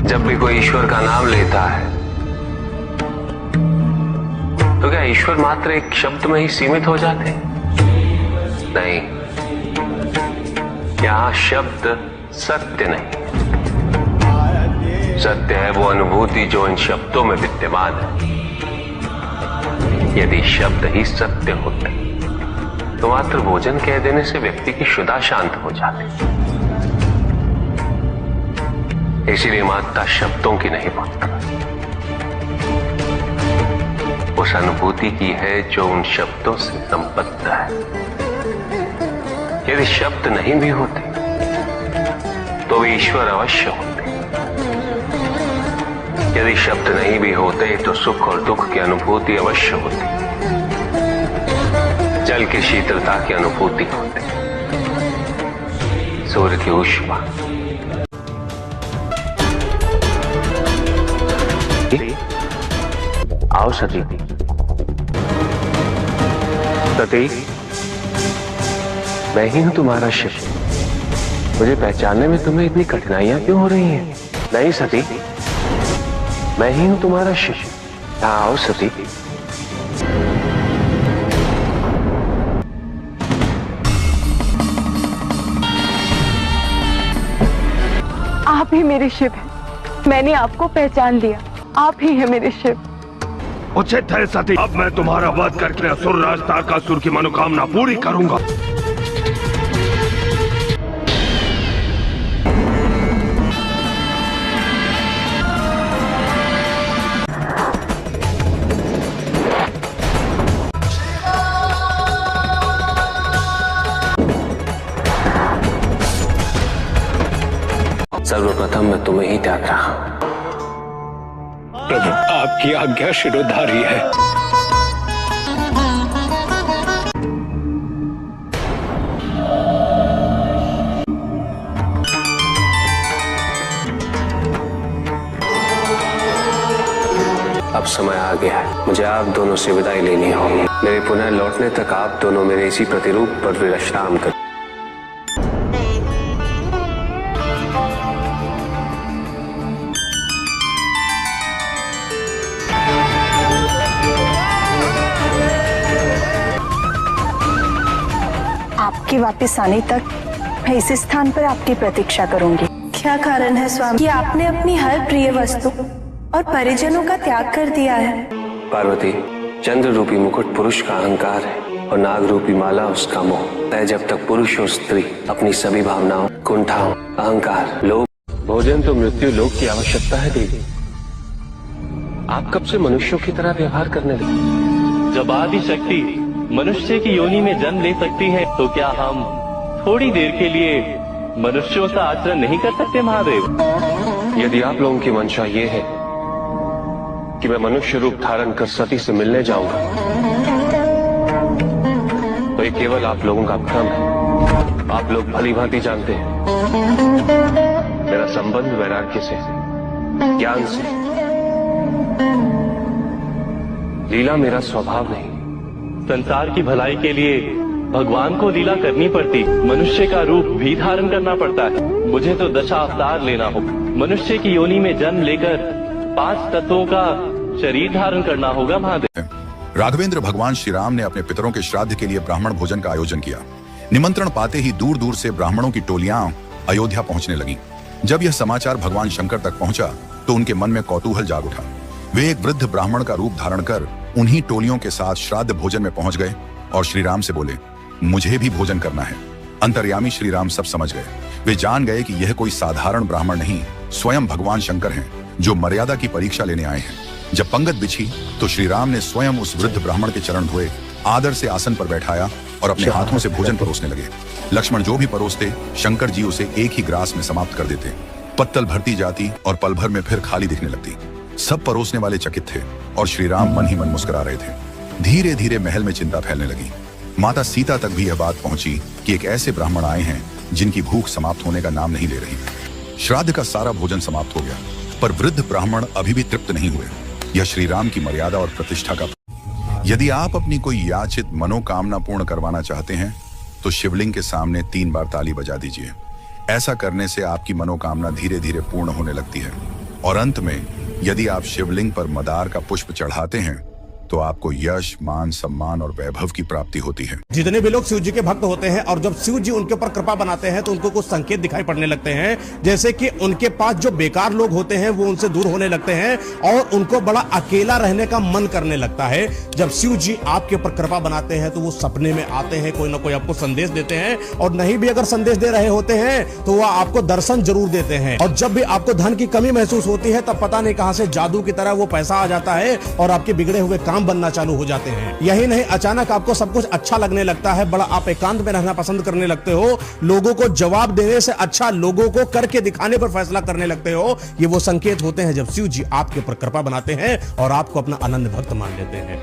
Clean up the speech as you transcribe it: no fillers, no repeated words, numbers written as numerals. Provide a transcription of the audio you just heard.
जब भी कोई ईश्वर का नाम लेता है तो क्या ईश्वर मात्र एक शब्द में ही सीमित हो जाते? नहीं, यहां शब्द सत्य नहीं, सत्य है वो अनुभूति जो इन शब्दों में विद्यमान है। यदि शब्द ही सत्य होते तो मात्र भोजन कह देने से व्यक्ति की क्षुधा शांत हो जाती। इसीलिए माता शब्दों की नहीं माता उस अनुभूति की है जो उन शब्दों से संबद्ध है। यदि शब्द नहीं भी होते तो वे ईश्वर अवश्य होते। यदि शब्द नहीं भी होते तो सुख और दुख की अनुभूति अवश्य होती, जल की शीतलता की अनुभूति होती, सूर्य की ऊष्मा। आओ सती। सती, मैं ही हूं तुम्हारा शिव। मुझे पहचानने में तुम्हें इतनी कठिनाइयां क्यों हो रही हैं? नहीं सती, मैं ही हूं तुम्हारा शिव। आओ सती। आप ही मेरे शिव हैं। मैंने आपको पहचान लिया, आप ही हैं मेरे शिव। उचित है सती, अब मैं तुम्हारा वध करके असुर राज तारकासुर की मनोकामना पूरी करूंगा। सर्वप्रथम मैं तुम्हें ही त्याग रहा हूं। प्रभु, आपकी आज्ञा शिरोधार्य है। अब समय आ गया है, मुझे आप दोनों से विदाई लेनी होगी। मेरे पुनः लौटने तक आप दोनों मेरे इसी प्रतिरूप पर विश्राम करें। आपके वापस आने तक मैं इस स्थान पर आपकी प्रतीक्षा करूंगी। क्या कारण है स्वामी कि आपने अपनी हर प्रिय वस्तु और परिजनों का त्याग कर दिया है? पार्वती, चंद्र रूपी मुकुट पुरुष का अहंकार है और नाग रूपी माला उसका मोह है। जब तक पुरुष और स्त्री अपनी सभी भावनाओं, कुंठाओं, अहंकार, लोभ, भोजन तो मृत्यु लोक की आवश्यकता है देवी। आप कब से मनुष्यों की तरह व्यवहार करने लगे? जब आदि शक्ति मनुष्य की योनि में जन्म ले सकती है तो क्या हम थोड़ी देर के लिए मनुष्यों सा आचरण नहीं कर सकते महादेव? यदि आप लोगों की मंशा ये है कि मैं मनुष्य रूप धारण कर सती से मिलने जाऊंगा तो ये केवल आप लोगों का भ्रम है। आप लोग भली भांति जानते हैं मेरा संबंध वैराग्य से, ज्ञान से। लीला मेरा स्वभाव नहीं। संसार की भलाई के लिए भगवान को लीला करनी पड़ती, मनुष्य का रूप भी धारण करना पड़ता है। मुझे तो दशा अवतार लेना होगा, मनुष्य की योनि में जन्म लेकर 5 तत्वों का शरीर धारण करना होगा महादेव। राघवेंद्र भगवान श्री राम ने अपने पितरों के श्राद्ध के लिए ब्राह्मण भोजन का आयोजन किया। निमंत्रण पाते ही दूर दूर से ब्राह्मणों की टोलियां अयोध्या पहुंचने लगी। जब यह समाचार भगवान शंकर तक पहुंचा तो उनके मन में कौतूहल जाग उठा। वे एक वृद्ध ब्राह्मण का रूप धारण कर उन्हीं टोलियों के साथ श्राद्ध भोजन में पहुंच गए और श्री राम से बोले, मुझे भी भोजन करना है। अंतर्यामी श्री राम सब समझ गए। वे जान गए कि यह कोई साधारण ब्राह्मण नहीं, स्वयं भगवान शंकर हैं जो मर्यादा की परीक्षा लेने आए हैं। जब पंगत बिछी तो श्री राम ने स्वयं उस वृद्ध ब्राह्मण के चरण धोए, आदर से आसन पर बैठाया और अपने हाथों से भोजन परोसने लगे। लक्ष्मण जो भी परोसते, शंकर जी उसे एक ही ग्रास में समाप्त कर देते। पत्तल भरती जाती और पल भर में फिर खाली दिखने लगती। सब परोसने वाले चकित थे और श्री राम मन ही मन मुस्कुरा रहे थे। धीरे धीरे महल में चिंता फैलने लगी। माता सीता तक भी यह बात पहुंची कि एक ऐसे ब्राह्मण आए हैं जिनकी भूख समाप्त होने का नाम नहीं ले रही। श्राद्ध का सारा भोजन समाप्त हो गया, पर वृद्ध ब्राह्मण अभी भी तृप्त नहीं हुए। यह श्री राम की मर्यादा और प्रतिष्ठा का। यदि आप अपनी कोई याचित मनोकामना पूर्ण करवाना चाहते हैं तो शिवलिंग के सामने 3 बार ताली बजा दीजिए। ऐसा करने से आपकी मनोकामना धीरे धीरे पूर्ण होने लगती है। और अंत में यदि आप शिवलिंग पर मदार का पुष्प चढ़ाते हैं तो आपको यश, मान, सम्मान और वैभव की प्राप्ति होती है। जितने भी लोग शिव जी के भक्त होते हैं और जब शिव जी उनके ऊपर कृपा बनाते हैं तो उनको कुछ संकेत दिखाई पड़ने लगते हैं, जैसे कि उनके पास जो बेकार लोग होते हैं वो उनसे दूर होने लगते हैं और उनको बड़ा अकेला रहने का मन करने लगता है। जब शिव जी आपके ऊपर कृपा बनाते हैं तो वो सपने में आते हैं, कोई ना कोई आपको संदेश देते हैं, और नहीं भी अगर संदेश दे रहे होते हैं तो वह आपको दर्शन जरूर देते हैं। और जब भी आपको धन की कमी महसूस होती है तब पता नहीं कहां से जादू की तरह वो पैसा आ जाता है और आपके बिगड़े हुए काम बनना चालू हो जाते हैं। यही नहीं, अचानक आपको सब कुछ अच्छा लगने लगता है, बड़ा आप एकांत में रहना पसंद करने लगते हो, लोगों को जवाब देने से अच्छा लोगों को करके दिखाने पर फैसला करने लगते हो। ये वो संकेत होते हैं जब शिव जी आपके ऊपर कृपा बनाते हैं और आपको अपना अनन्य भक्त मान लेते हैं।